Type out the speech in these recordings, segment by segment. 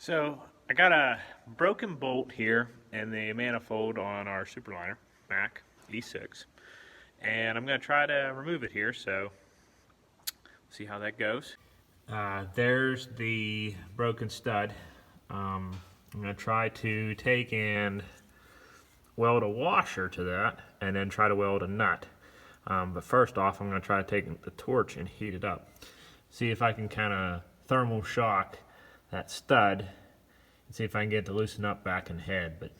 So I got a broken bolt here in the manifold on our Superliner Mac E6, and I'm going to try to remove it here, so see how that goes. There's the broken stud. I'm going to try to take and weld a washer to that and then try to weld a nut. But first off, I'm going to try to take the torch and heat it up. See if I can kind of thermal shock that stud and see if I can get it to loosen up back and head. But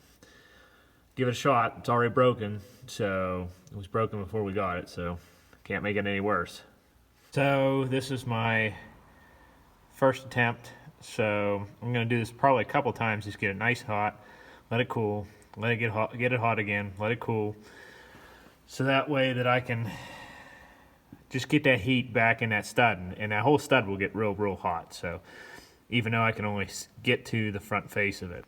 give it a shot. It's already broken, so it was broken before we got it, so can't make it any worse. So this is my first attempt, so I'm going to do this probably a couple times. Just get it nice hot, let it cool, let it get it hot again, let it cool, so that way that I can just get that heat back in that stud, and that whole stud will get real hot. So even though I can only get to the front face of it.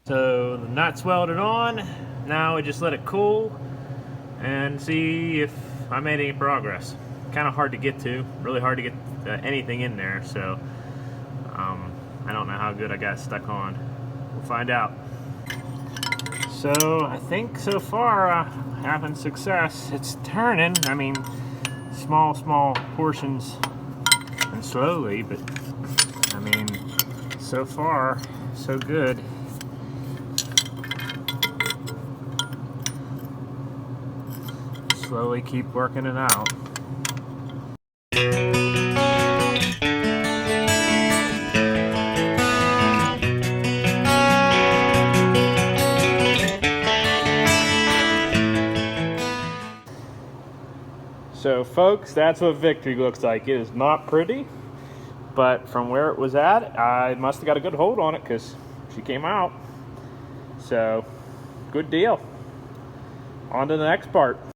So the nut's welded on. Now I just let it cool and see if I made any progress. Kind of hard to get to, really hard to get anything in there, so I don't know how good I got stuck on. We'll find out. So I think so far having success. It's turning, I mean, small portions and slowly, but I mean, so far so good. Slowly keep working it out. So folks, that's what victory looks like. It is not pretty, but from where it was at, I must have got a good hold on it because she came out. So, good deal. On to the next part.